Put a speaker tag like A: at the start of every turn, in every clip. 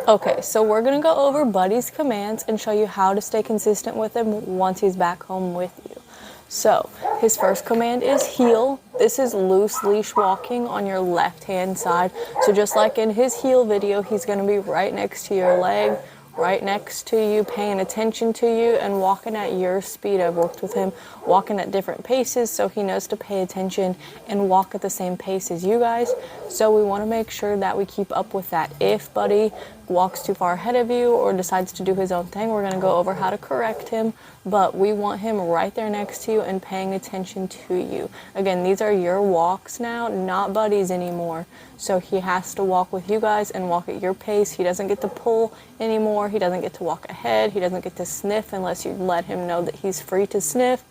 A: Okay, so we're gonna go over Buddy's commands and show you how to stay consistent with him once he's back home with you. So his first command is heel. This is loose leash walking on your left hand side. So just like in his heel video, he's gonna be right next to your leg, right next to you, paying attention to you and walking at your speed. I've worked with him walking at different paces, so he knows to pay attention and walk at the same pace as you guys. So we want to make sure that we keep up with that. If Buddy walks too far ahead of you or decides to do his own thing, we're going to go over how to correct him, but we want him right there next to you and paying attention to you. Again, these are your walks now, not Buddy's anymore. So he has to walk with you guys and walk at your pace. He doesn't get to pull anymore. He doesn't get to walk ahead. He doesn't get to sniff unless you let him know that he's free to sniff.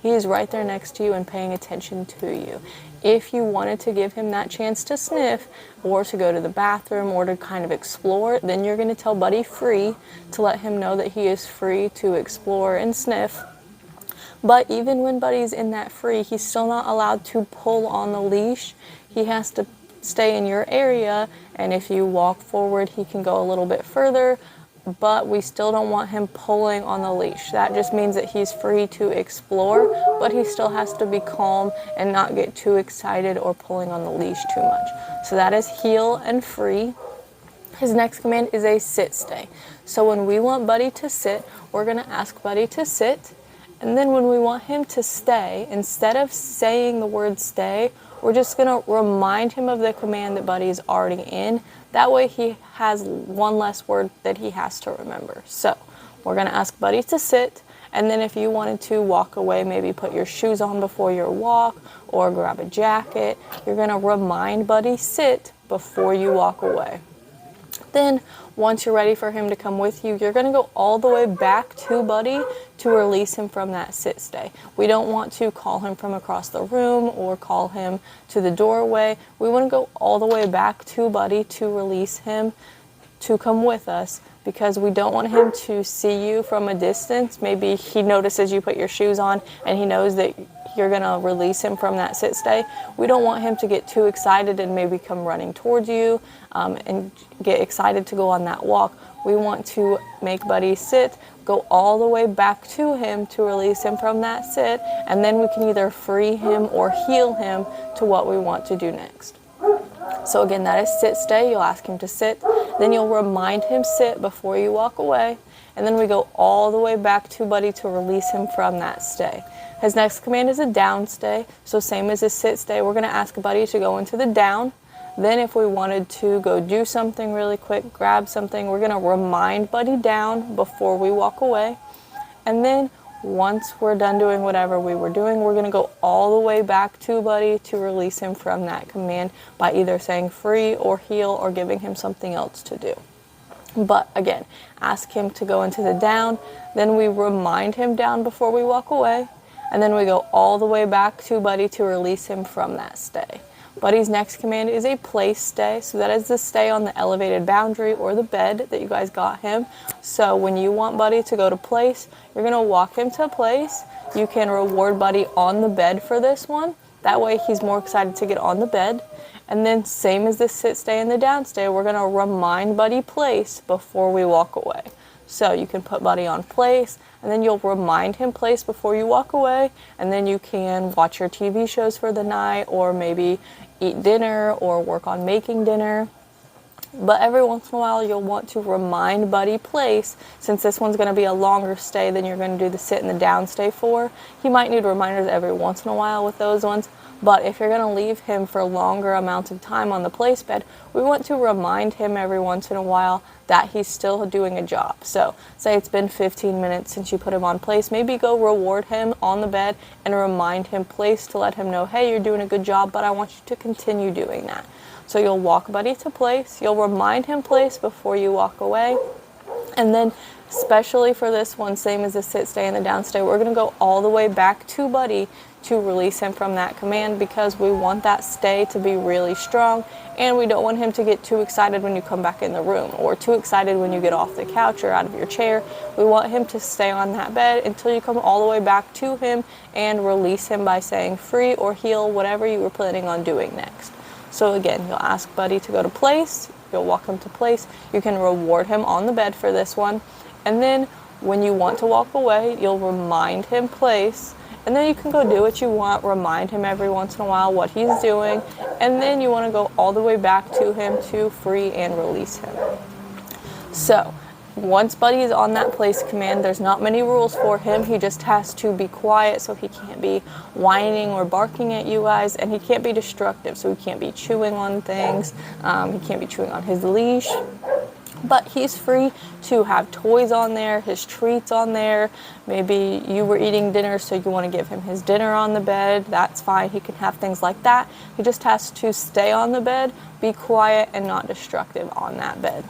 A: He's right there next to you and paying attention to you. If you wanted to give him that chance to sniff or to go to the bathroom or to kind of explore, then you're going to tell Buddy free to let him know that he is free to explore and sniff. But even when Buddy's in that free, he's still not allowed to pull on the leash. He has to stay in your area, and if you walk forward, he can go a little bit further, but we still don't want him pulling on the leash. That just means that he's free to explore, but he still has to be calm and not get too excited or pulling on the leash too much. So that is heel and free. His next command is a sit stay. So when we want Buddy to sit, we're going to ask Buddy to sit. And then when we want him to stay, instead of saying the word stay, we're just going to remind him of the command that Buddy is already in. That way he has one less word that he has to remember. So we're going to ask Buddy to sit. And then if you wanted to walk away, maybe put your shoes on before your walk or grab a jacket, you're going to remind Buddy sit before you walk away. Then once you're ready for him to come with you, you're going to go all the way back to Buddy to release him from that sit stay. We don't want to call him from across the room or call him to the doorway. We want to go all the way back to Buddy to release him to come with us, because we don't want him to see you from a distance. Maybe he notices you put your shoes on and he knows that you're going to release him from that sit stay. We don't want him to get too excited and maybe come running towards you and get excited to go on that walk. We want to make Buddy sit, go all the way back to him to release him from that sit, and then we can either free him or heal him to what we want to do next. So again, that is sit stay. You'll ask him to sit, then you'll remind him sit before you walk away, and then we go all the way back to Buddy to release him from that stay. His next command is a down stay. So same as his sit stay, we're going to ask Buddy to go into the down. Then if we wanted to go do something really quick, grab something, we're going to remind Buddy down before we walk away. And then once we're done doing whatever we were doing, we're going to go all the way back to Buddy to release him from that command by either saying free or heal or giving him something else to do. But again, ask him to go into the down, then we remind him down before we walk away, and then we go all the way back to Buddy to release him from that stay. Buddy's next command is a place stay. So that is the stay on the elevated boundary or the bed that you guys got him. So when you want Buddy to go to place, you're going to walk him to place. You can reward Buddy on the bed for this one. That way he's more excited to get on the bed. And then same as the sit stay and the down stay, we're going to remind Buddy place before we walk away. So you can put Buddy on place, and then you'll remind him place before you walk away, and then you can watch your TV shows for the night or maybe eat dinner or work on making dinner. But every once in a while you'll want to remind Buddy place, since this one's going to be a longer stay than you're going to do the sit and the down stay for. He might need reminders every once in a while with those ones. But if you're going to leave him for longer amounts of time on the place bed, we want to remind him every once in a while that he's still doing a job. So say it's been 15 minutes since you put him on place, maybe go reward him on the bed and remind him place to let him know, hey, you're doing a good job, but I want you to continue doing that. So you'll walk Buddy to place, you'll remind him place before you walk away, and then especially for this one, same as the sit stay and the down stay, we're going to go all the way back to Buddy to release him from that command, because we want that stay to be really strong, and we don't want him to get too excited when you come back in the room or too excited when you get off the couch or out of your chair. We want him to stay on that bed until you come all the way back to him and release him by saying free or heal, whatever you were planning on doing next. So again, you'll ask Buddy to go to place, you'll walk him to place. You can reward him on the bed for this one. And then when you want to walk away, you'll remind him place. And then you can go do what you want, remind him every once in a while what he's doing. And then you want to go all the way back to him to free and release him. So once Buddy is on that place command, there's not many rules for him. He just has to be quiet, so he can't be whining or barking at you guys, and he can't be destructive, so he can't be chewing on things. He can't be chewing on his leash. But he's free to have toys on there, his treats on there. Maybe you were eating dinner, so you want to give him his dinner on the bed. That's fine. He can have things like that. He just has to stay on the bed, be quiet, and not destructive on that bed.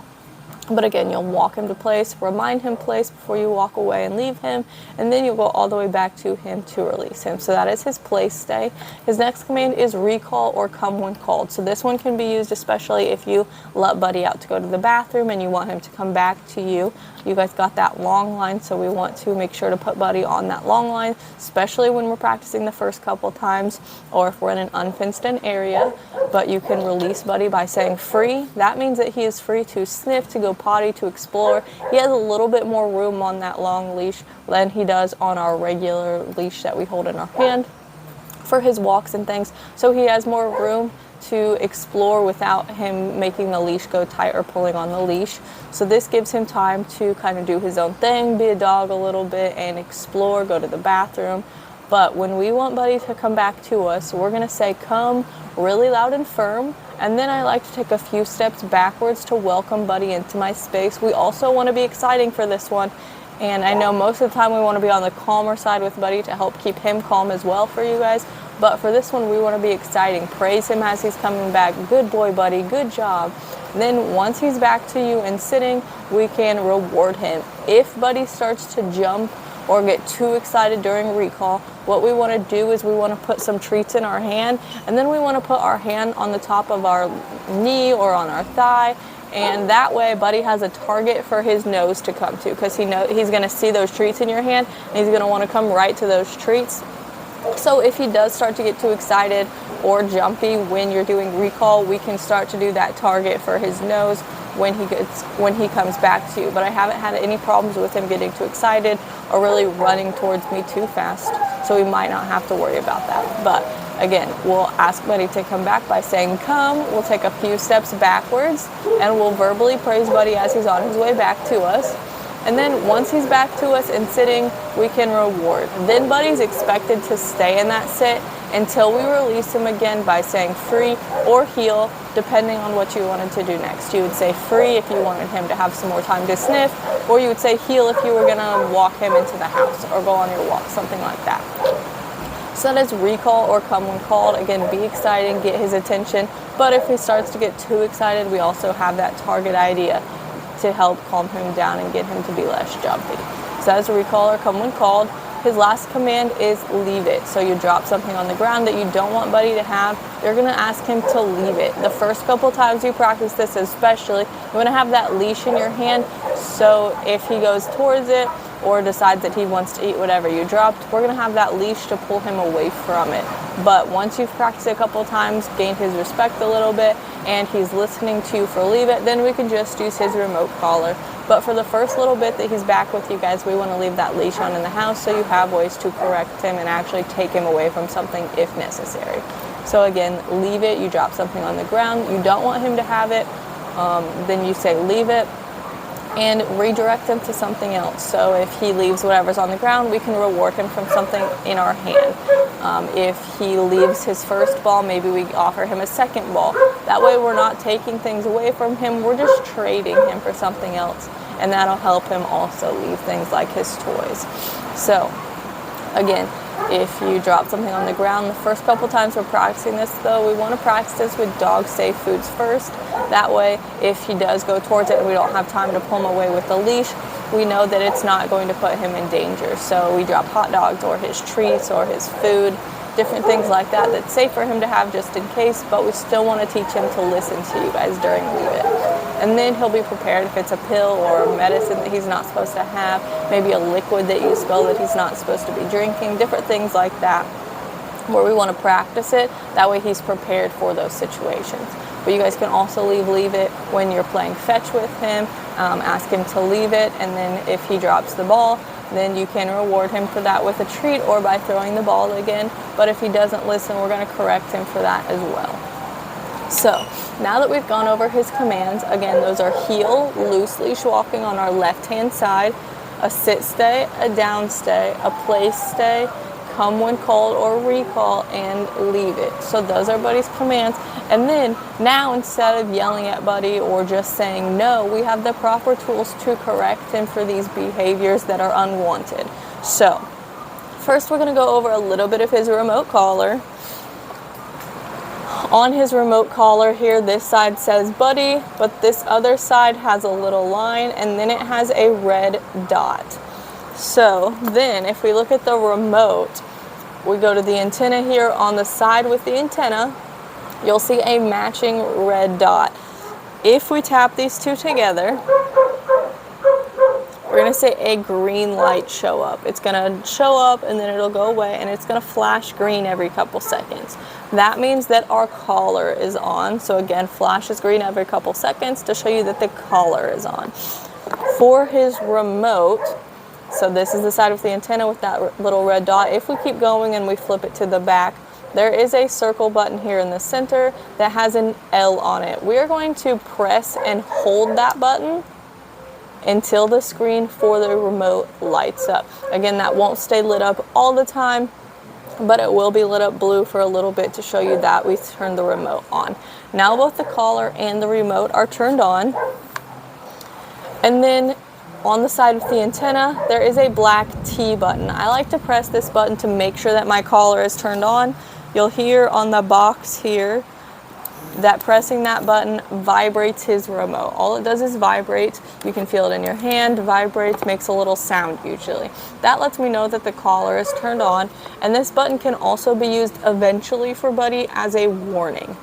A: But again, you'll walk him to place, remind him place before you walk away and leave him, and then you'll go all the way back to him to release him. So that is his place stay. His next command is recall or come when called. So this one can be used especially if you let Buddy out to go to the bathroom and you want him to come back to you. You guys got that long line, so we want to make sure to put Buddy on that long line, especially when we're practicing the first couple times or if we're in an unfenced-in area. But you can release Buddy by saying free. That means that he is free to sniff, to go potty, to explore. He has a little bit more room on that long leash than he does on our regular leash that we hold in our hand for his walks and things. So he has more room to explore without him making the leash go tight or pulling on the leash. So this gives him time to kind of do his own thing, be a dog a little bit, and explore, go to the bathroom. But when we want Buddy to come back to us, we're going to say come really loud and firm. And then I like to take a few steps backwards to welcome Buddy into my space. We also want to be exciting for this one. And I know most of the time we want to be on the calmer side with Buddy to help keep him calm as well for you guys. But for this one, we want to be exciting. Praise him as he's coming back. Good boy, Buddy. Good job. And then once he's back to you and sitting, we can reward him. If Buddy starts to jump or get too excited during recall, what we want to do is we want to put some treats in our hand, and then we want to put our hand on the top of our knee or on our thigh, and that way Buddy has a target for his nose to come to, because he's going to see those treats in your hand and he's going to want to come right to those treats. So if he does start to get too excited or jumpy when you're doing recall, we can start to do that target for his nose when he comes back to you. But I haven't had any problems with him getting too excited or really running towards me too fast, so we might not have to worry about that. But again, we'll ask Buddy to come back by saying come. We'll take a few steps backwards and we'll verbally praise Buddy as he's on his way back to us. And then once he's back to us and sitting, we can reward. Then Buddy's expected to stay in that sit until we release him again by saying free or heel, depending on what you wanted to do next. You would say free if you wanted him to have some more time to sniff, or you would say heel if you were going to walk him into the house or go on your walk, something like that. So that is recall or come when called. Again, be exciting, get his attention. But if he starts to get too excited, we also have that target idea to help calm him down and get him to be less jumpy. So that is a recall or come when called. His last command is leave it. So you drop something on the ground that you don't want Buddy to have, you're going to ask him to leave it. The first couple times you practice this especially, you want to have that leash in your hand, so if he goes towards it or decides that he wants to eat whatever you dropped, we're going to have that leash to pull him away from it. But once you've practiced it a couple times, gained his respect a little bit, and he's listening to you for leave it, then we can just use his remote collar. But for the first little bit that he's back with you guys, we want to leave that leash on in the house so you have ways to correct him and actually take him away from something if necessary. So again, leave it. You drop something on the ground, you don't want him to have it, then you say leave it and redirect him to something else. So if he leaves whatever's on the ground, we can reward him from something in our hand. If he leaves his first ball, maybe we offer him a second ball. That way we're not taking things away from him, we're just trading him for something else. And that'll help him also leave things like his toys. So again, if you drop something on the ground, the first couple times we're practicing this though, we want to practice this with dog safe foods first. That way, if he does go towards it and we don't have time to pull him away with the leash, we know that it's not going to put him in danger. So we drop hot dogs or his treats or his food, different things like that that's safe for him to have just in case, but we still want to teach him to listen to you guys during leave it. And then he'll be prepared if it's a pill or a medicine that he's not supposed to have, maybe a liquid that you spill that he's not supposed to be drinking, different things like that, where we want to practice it. That way he's prepared for those situations. but you guys can also leave it when you're playing fetch with him. Ask him to leave it, and then if he drops the ball, then you can reward him for that with a treat or by throwing the ball again. But if he doesn't listen, we're going to correct him for that as well. So now that we've gone over his commands, again, those are heel, loose leash walking on our left-hand side, a sit stay, a down stay, a place stay, come when called or recall, and leave it. So those are Buddy's commands. And then now, instead of yelling at Buddy or just saying no, we have the proper tools to correct him for these behaviors that are unwanted. So first, we're going to go over a little bit of his remote collar. On his remote collar here, this side says Buddy, but this other side has a little line, and then it has a red dot. So then if we look at the remote, we go to the antenna here. On the side with the antenna, you'll see a matching red dot. If we tap these two together, we're going to see a green light show up. It's going to show up and then it'll go away, and it's going to flash green every couple seconds. That means that our collar is on. So again, flashes green every couple seconds to show you that the collar is on. For his remote, so this is the side with the antenna with that little red dot. If we keep going and we flip it to the back, there is a circle button here in the center that has an L on it. We are going to press and hold that button until the screen for the remote lights up. Again, that won't stay lit up all the time, but it will be lit up blue for a little bit to show you that we turned the remote on. Now both the collar and the remote are turned on. And then on the side of the antenna, there is a black T button. I like to press this button to make sure that my collar is turned on. You'll hear on the box here that pressing that button vibrates his remote. All it does is vibrate. You can feel it in your hand, vibrates, makes a little sound usually. That lets me know that the collar is turned on, and this button can also be used eventually for Buddy as a warning.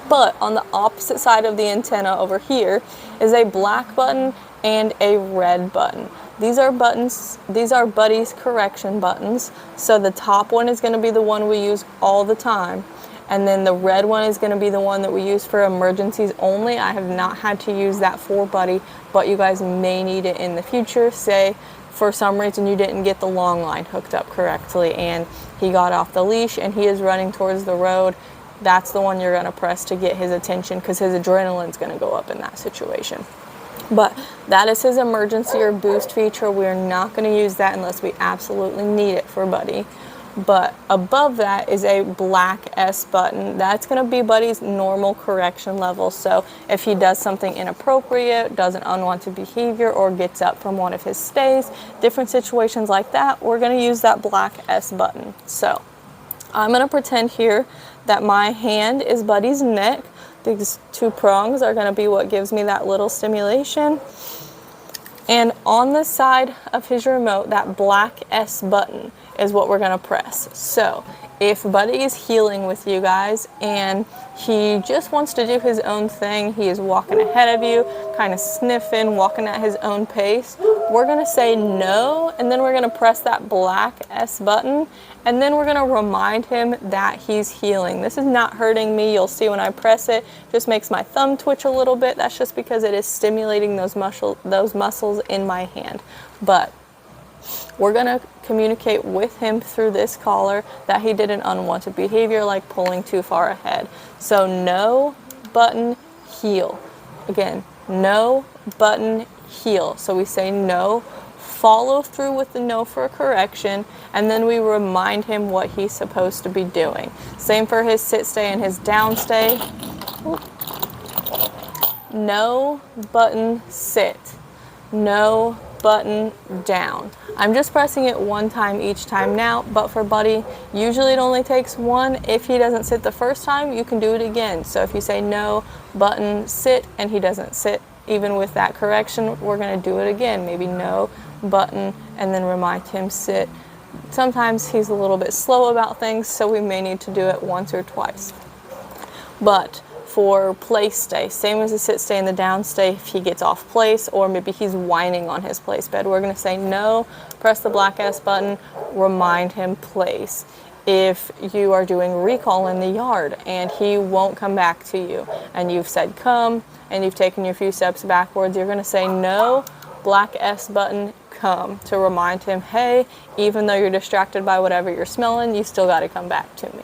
A: But on the opposite side of the antenna over here is a black button and a red button. These are buttons, these are Buddy's correction buttons. So the top one is going to be the one we use all the time. And then the red one is going to be the one that we use for emergencies only. I have not had to use that for Buddy, but you guys may need it in the future. Say for some reason you didn't get the long line hooked up correctly and he got off the leash and he is running towards the road. That's the one you're going to press to get his attention, because his adrenaline's going to go up in that situation. But that is his emergency or boost feature. We're not going to use that unless we absolutely need it for Buddy. But above that is a black S button. That's going to be Buddy's normal correction level. So if he does something inappropriate, does an unwanted behavior, or gets up from one of his stays, different situations like that, we're going to use that black S button. So I'm going to pretend here that my hand is Buddy's neck. These two prongs are going to be what gives me that little stimulation. And on the side of his remote, that black S button is what we're going to press. So if Buddy is healing with you guys and he just wants to do his own thing, he is walking ahead of you, kind of sniffing, walking at his own pace, we're going to say no, and then we're going to press that black S button, and then we're going to remind him that he's healing. This is not hurting me. You'll see when I press it, just makes my thumb twitch a little bit. That's just because it is stimulating those muscles in my hand. But we're going to communicate with him through this collar that he did an unwanted behavior like pulling too far ahead. So no button heal. Again, no button heal. So we say no, follow through with the no for a correction, and then we remind him what he's supposed to be doing. Same for his sit stay and his down stay. No button sit. No button down. I'm just pressing it one time each time now, but for Buddy, usually it only takes one. If he doesn't sit the first time, you can do it again. So if you say no button sit and he doesn't sit, even with that correction, we're going to do it again. Maybe no button and then remind him sit. Sometimes he's a little bit slow about things, so we may need to do it once or twice. But for place stay, same as the sit stay and the down stay, if he gets off place or maybe he's whining on his place bed, we're going to say no, press the black S button, remind him place. If you are doing recall in the yard and he won't come back to you, and you've said come, and you've taken your few steps backwards, you're going to say no, black S button, come, to remind him, hey, even though you're distracted by whatever you're smelling, you still got to come back to me.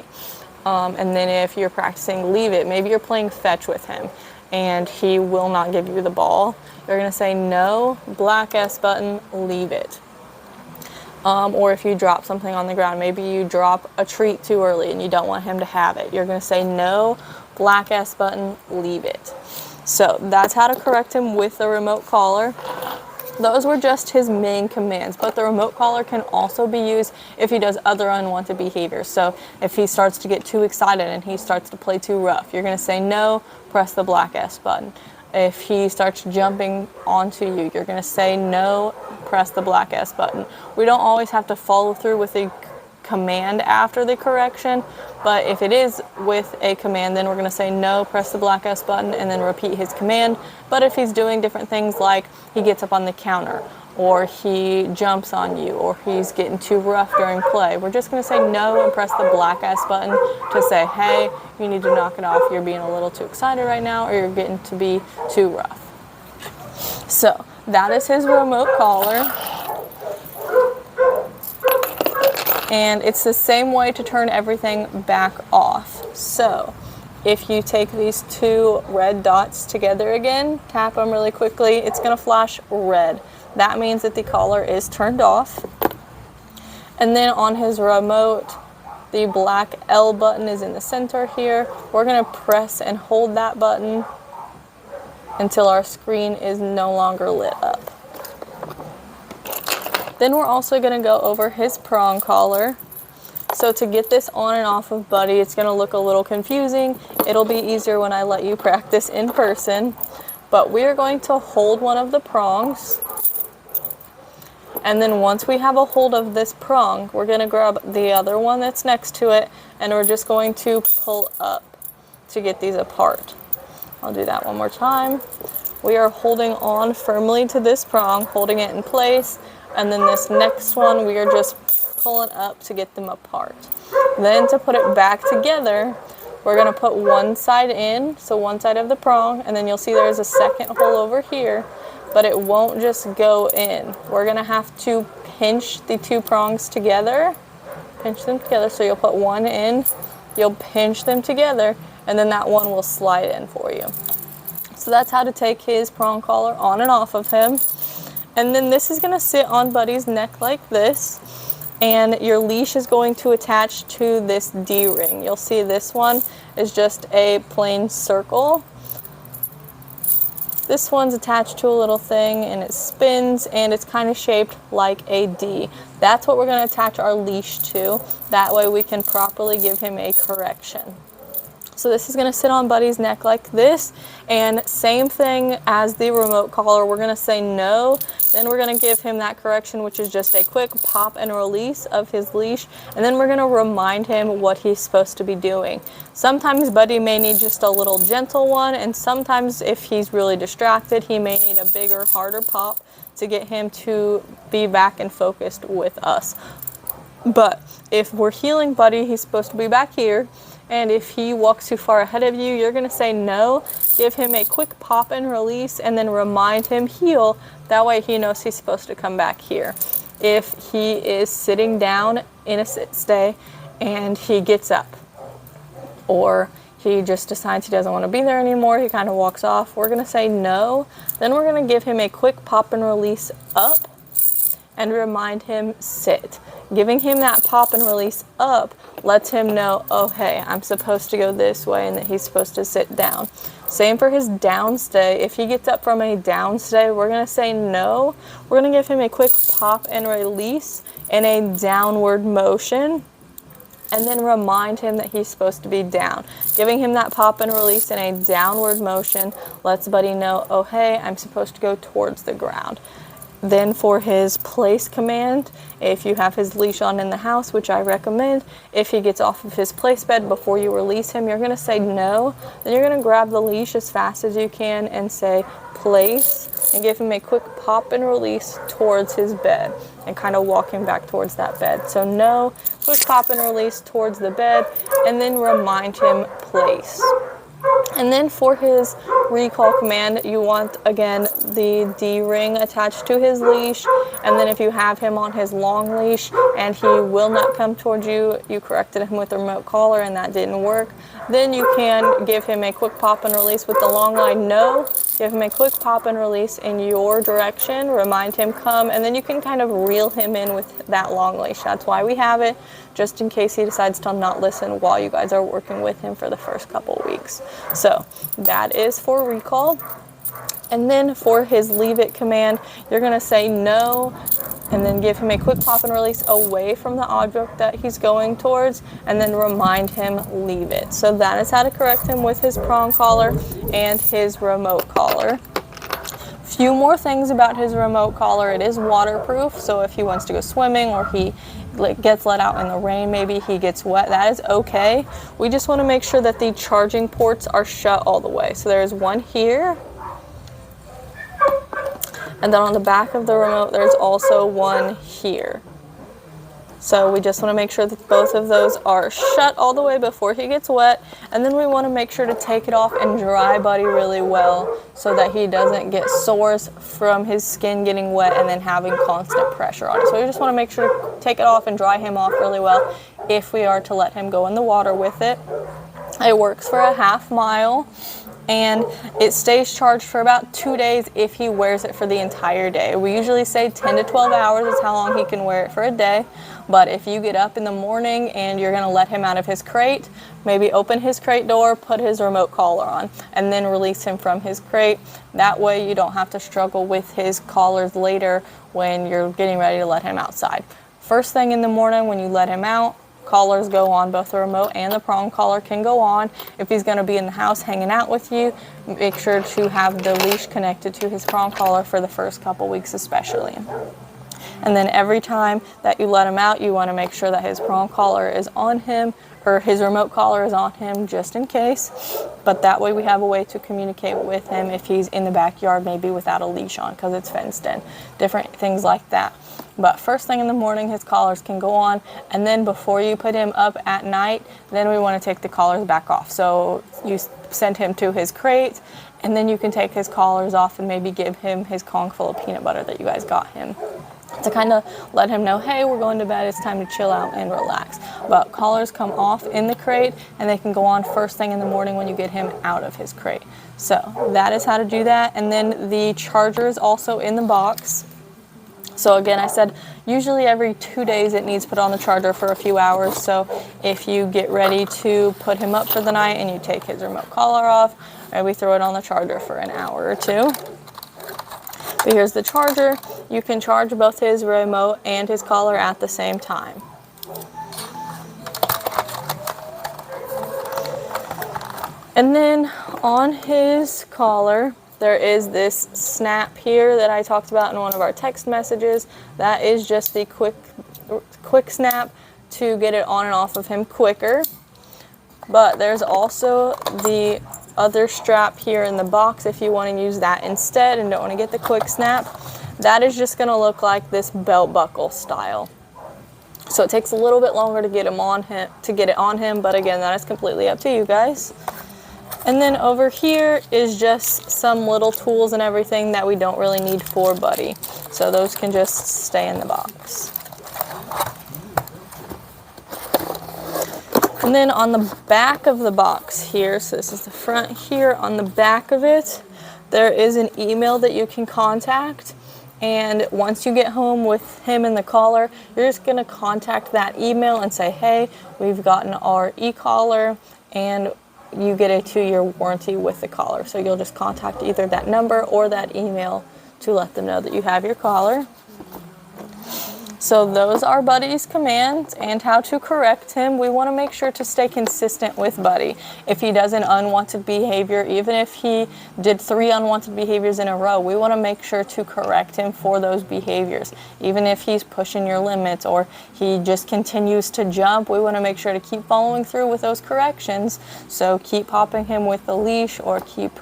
A: And then if you're practicing leave it, maybe you're playing fetch with him and he will not give you the ball, you're going to say no, black S button, leave it. Or if you drop something on the ground, maybe you drop a treat too early and you don't want him to have it, you're going to say no, black S button, leave it. So that's how to correct him with the remote collar. Those were just his main commands, but the remote collar can also be used if he does other unwanted behaviors. So if he starts to get too excited and he starts to play too rough, you're going to say no, press the black S button. If he starts jumping onto you, you're going to say no, press the black S button. We don't always have to follow through with a command after the correction, but if it is with a command, then we're going to say no, press the black S button, and then repeat his command. But if he's doing different things like he gets up on the counter, or he jumps on you, or he's getting too rough during play, we're just going to say no and press the black S button to say, hey, you need to knock it off. You're being a little too excited right now, or you're getting to be too rough. So that is his remote collar. And it's the same way to turn everything back off. So if you take these two red dots together again, tap them really quickly, it's going to flash red. That means that the collar is turned off. And then on his remote, the black L button is in the center here. We're going to press and hold that button until our screen is no longer lit up. Then we're also going to go over his prong collar. So to get this on and off of Buddy, it's going to look a little confusing. It'll be easier when I let you practice in person. But we are going to hold one of the prongs. And then once we have a hold of this prong, we're going to grab the other one that's next to it, and we're just going to pull up to get these apart. I'll do that one more time. We are holding on firmly to this prong, holding it in place. And then this next one, we are just pulling up to get them apart. Then to put it back together, we're going to put one side in, so one side of the prong, and then you'll see there's a second hole over here, but it won't just go in. We're going to have to pinch the two prongs together, pinch them together, so you'll put one in, you'll pinch them together, and then that one will slide in for you. So that's how to take his prong collar on and off of him. And then this is going to sit on Buddy's neck like this, and your leash is going to attach to this D-ring. You'll see this one is just a plain circle. This one's attached to a little thing, and it spins, and it's kind of shaped like a D. That's what we're going to attach our leash to. That way we can properly give him a correction. So this is going to sit on Buddy's neck like this, and same thing as the remote collar, we're going to say no, then we're going to give him that correction, which is just a quick pop and release of his leash, and then we're going to remind him what he's supposed to be doing. Sometimes Buddy may need just a little gentle one, and sometimes if he's really distracted, he may need a bigger, harder pop to get him to be back and focused with us. But if we're healing Buddy, he's supposed to be back here. And if he walks too far ahead of you, you're going to say no, give him a quick pop and release, and then remind him heal. That way he knows he's supposed to come back here. If he is sitting down in a sit stay and he gets up, or he just decides he doesn't want to be there anymore, he kind of walks off, we're going to say no. Then we're going to give him a quick pop and release up and remind him sit. Giving him that pop and release up lets him know, oh hey, I'm supposed to go this way, and that he's supposed to sit down. Same for his down stay. If he gets up from a down stay, we're going to say no. We're going to give him a quick pop and release in a downward motion, and then remind him that he's supposed to be down. Giving him that pop and release in a downward motion lets Buddy know, oh hey, I'm supposed to go towards the ground. Then for his place command, if you have his leash on in the house, which I recommend, if he gets off of his place bed before you release him, you're going to say no. Then you're going to grab the leash as fast as you can and say place, and give him a quick pop and release towards his bed and kind of walk him back towards that bed. So no, quick pop and release towards the bed, and then remind him place. And then for his recall command, you want, again, the D-ring attached to his leash. And then if you have him on his long leash and he will not come towards you, you corrected him with the remote collar and that didn't work, then you can give him a quick pop and release with the long line no. Give him a quick pop and release in your direction, remind him come, and then you can kind of reel him in with that long leash. That's why we have it, just in case he decides to not listen while you guys are working with him for the first couple weeks. So that is for recall. And then for his leave it command, you're going to say no, and then give him a quick pop and release away from the object that he's going towards, and then remind him leave it. So that is how to correct him with his prong collar and his remote collar. Few more things about his remote collar. It is waterproof, so if he wants to go swimming or he gets let out in the rain, maybe he gets wet, that is okay. We just want to make sure that the charging ports are shut all the way. So there's one here, and then on the back of the remote there's also one here. So we just want to make sure that both of those are shut all the way before he gets wet, and then we want to make sure to take it off and dry Buddy really well so that he doesn't get sores from his skin getting wet and then having constant pressure on it. So we just want to make sure to take it off and dry him off really well if we are to let him go in the water with it. It works for a half mile. And it stays charged for about 2 days if he wears it for the entire day. We usually say 10 to 12 hours is how long he can wear it for a day. But if you get up in the morning and you're going to let him out of his crate, maybe open his crate door, put his remote collar on, and then release him from his crate. That way you don't have to struggle with his collars later when you're getting ready to let him outside. First thing in the morning when you let him out, collars go on, both the remote and the prong collar can go on. If he's going to be in the house hanging out with you, make sure to have the leash connected to his prong collar for the first couple weeks especially. And then every time that you let him out, you want to make sure that his prong collar is on him, or his remote collar is on him, just in case. But that way we have a way to communicate with him if he's in the backyard, maybe without a leash on because it's fenced in, different things like that. But first thing in the morning, his collars can go on, and then before you put him up at night, then we want to take the collars back off. So you send him to his crate, and then you can take his collars off and maybe give him his Kong full of peanut butter that you guys got him, to kind of let him know, hey, we're going to bed, it's time to chill out and relax. But collars come off in the crate, and they can go on first thing in the morning when you get him out of his crate. So that is how to do that. And then the charger is also in the box. So again, I said usually every 2 days it needs put on the charger for a few hours. So if you get ready to put him up for the night and you take his remote collar off, maybe throw it on the charger for an hour or two. But here's the charger. You can charge both his remote and his collar at the same time. And then on his collar, there is this snap here that I talked about in one of our text messages. That is just the quick snap to get it on and off of him quicker. But there's also the other strap here in the box if you want to use that instead and don't want to get the quick snap. That is just going to look like this belt buckle style. So it takes a little bit longer to get it on him, but again, that is completely up to you guys. And then over here is just some little tools and everything that we don't really need for Buddy. So those can just stay in the box. And then on the back of the box here, so this is the front here, on the back of it, there is an email that you can contact. And once you get home with him in the collar, you're just going to contact that email and say, hey, we've gotten our e-collar, and you get a 2-year warranty with the collar. So you'll just contact either that number or that email to let them know that you have your collar. So those are Buddy's commands and how to correct him. We want to make sure to stay consistent with Buddy. If he does an unwanted behavior, even if he did 3 unwanted behaviors in a row, we want to make sure to correct him for those behaviors. Even if he's pushing your limits or he just continues to jump, we want to make sure to keep following through with those corrections. So keep popping him with the leash or keep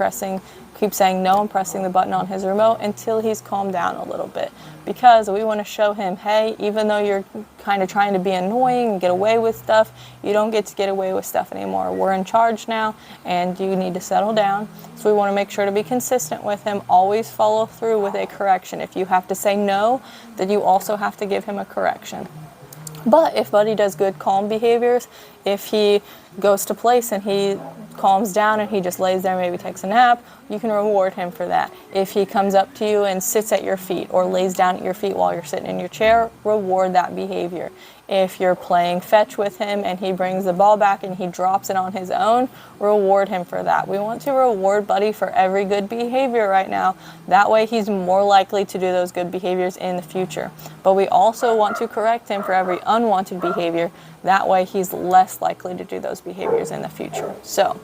A: saying no and pressing the button on his remote until he's calmed down a little bit. Because we want to show him, hey, even though you're kind of trying to be annoying and get away with stuff, you don't get to get away with stuff anymore. We're in charge now and you need to settle down. So we want to make sure to be consistent with him. Always follow through with a correction. If you have to say no, then you also have to give him a correction. But if Buddy does good calm behaviors, if he goes to place and he calms down and he just lays there, maybe takes a nap, you can reward him for that. If he comes up to you and sits at your feet or lays down at your feet while you're sitting in your chair, reward that behavior. If you're playing fetch with him and he brings the ball back and he drops it on his own, reward him for that. We want to reward Buddy for every good behavior right now. That way he's more likely to do those good behaviors in the future. But we also want to correct him for every unwanted behavior. That way he's less likely to do those behaviors in the future. So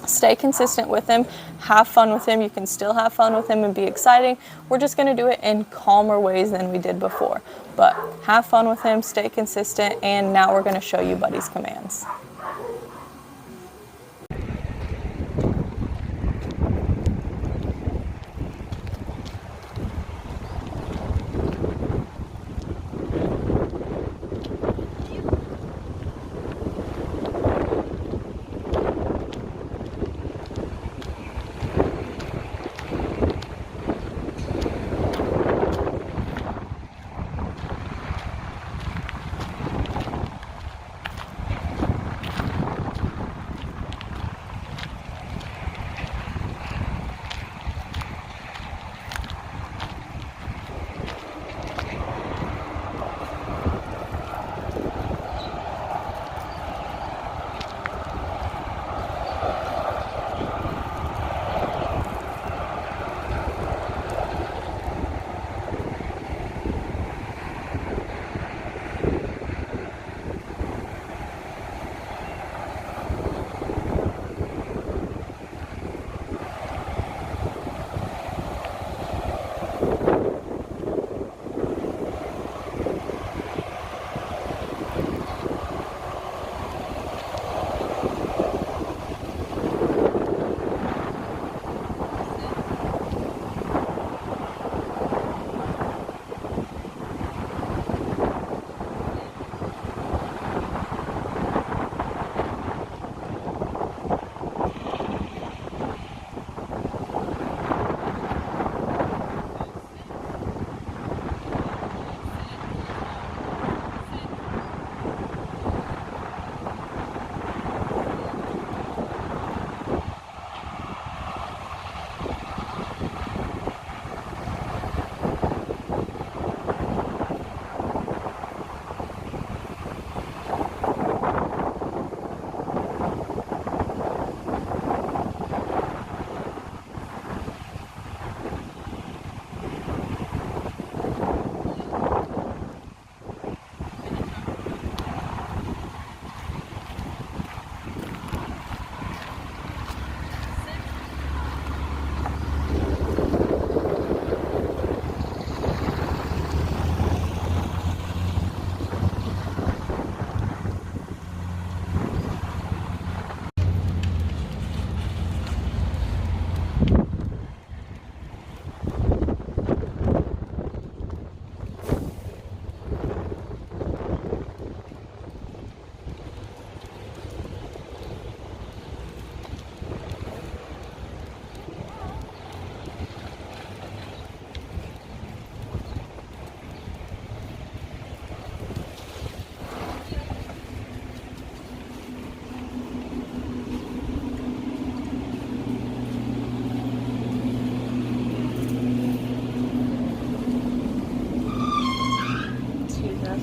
A: stay consistent with him, have fun with him. You can still have fun with him and be exciting. We're just going to do it in calmer ways than we did before. But have fun with him, stay consistent, and now we're going to show you Buddy's commands.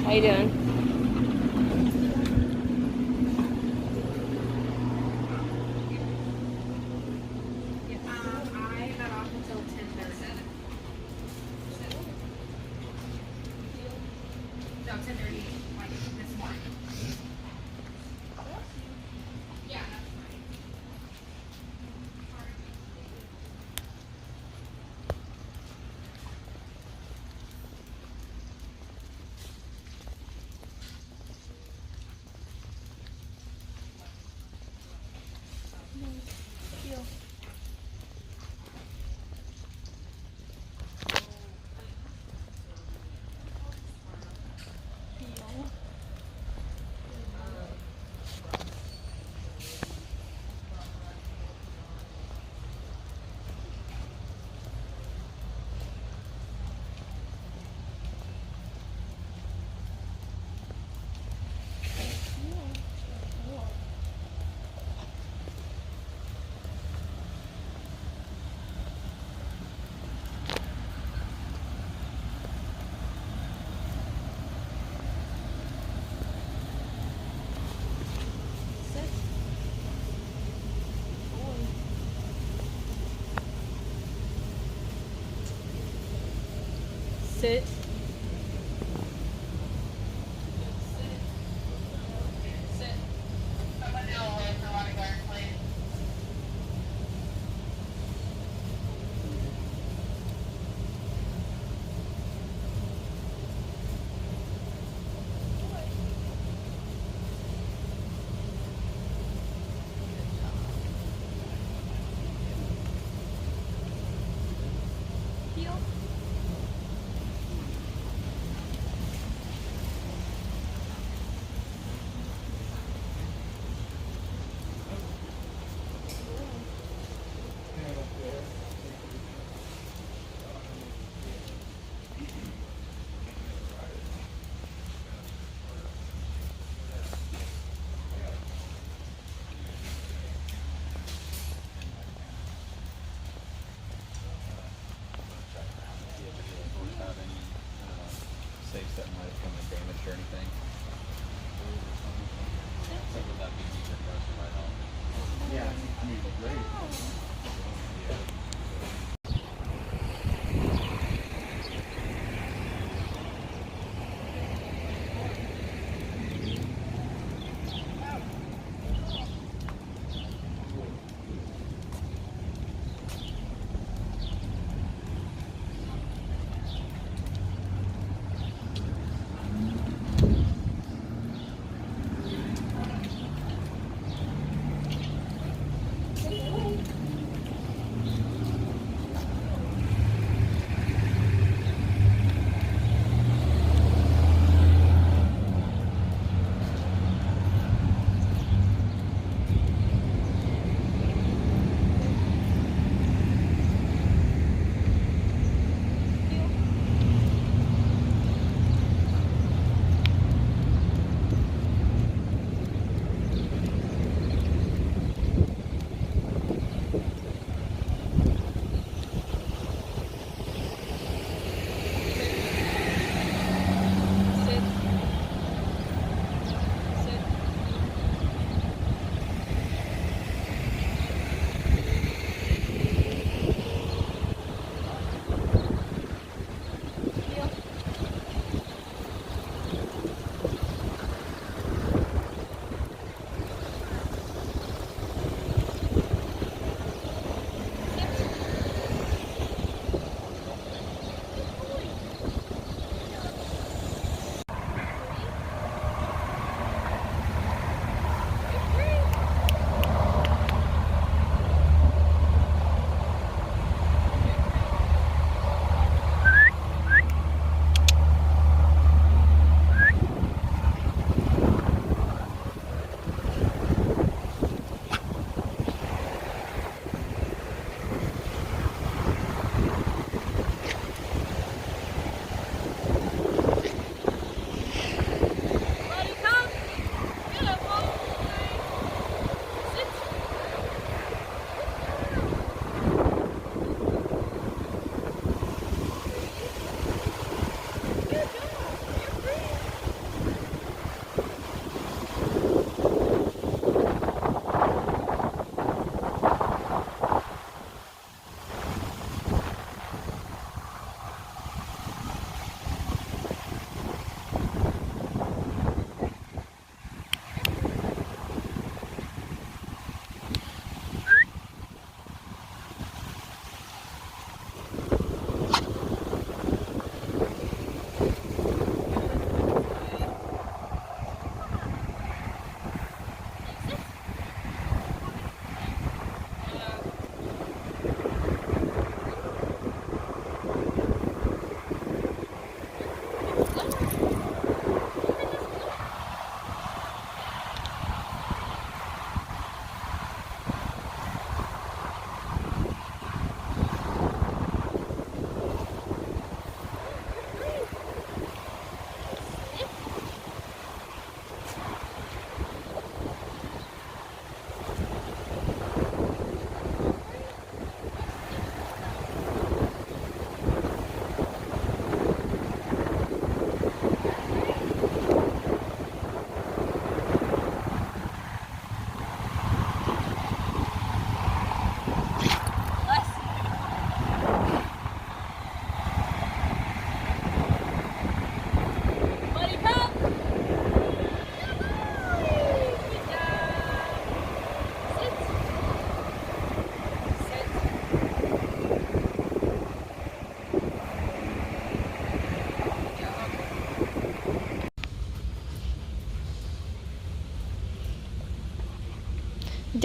B: How you doing?
C: I got off until 10:30. 10:30, like this morning. Yeah, that's fine.
A: Sit.
D: Safes that might have come in damaged or anything. So would that be easier for us to write off?
E: Yeah, I mean, great.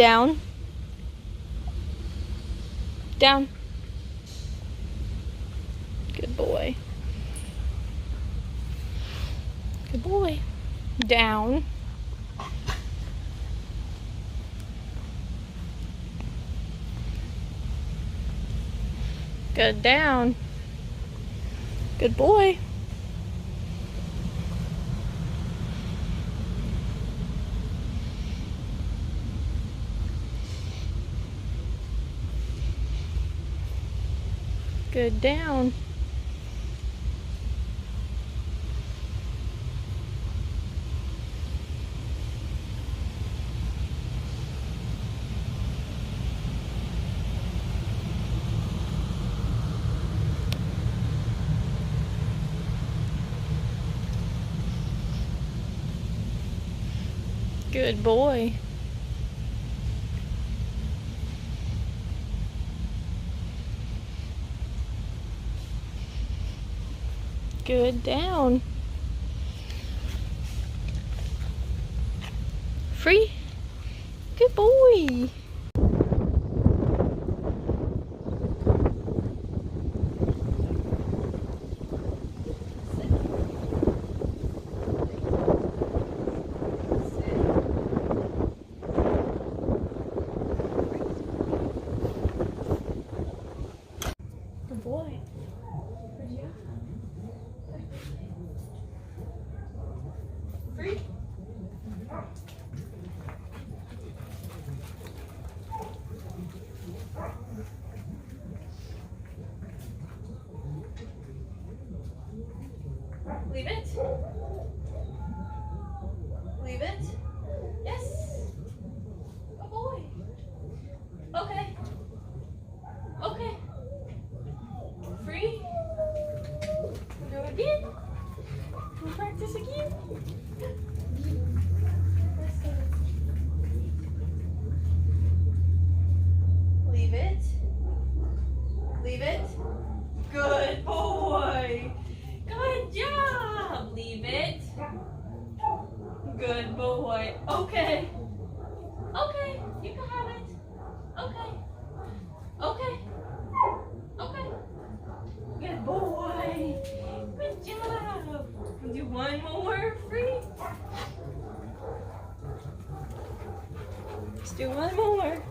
A: Down. Down. Good boy. Good boy. Down. Good. Down. Good boy. Good. Down. Good boy. Good. Down. Free. Good boy. Good boy. Good job. Free. Leave it. Leave it. Yes. Good boy. Okay. Okay. Free. We'll do it again. We'll practice again. Leave it. Leave it. Good boy. Good job. Leave it. Good boy. Okay. Okay. You can have it. Okay. Okay. Okay. Good boy. Good job. We'll do one more. Free. Let's do one more.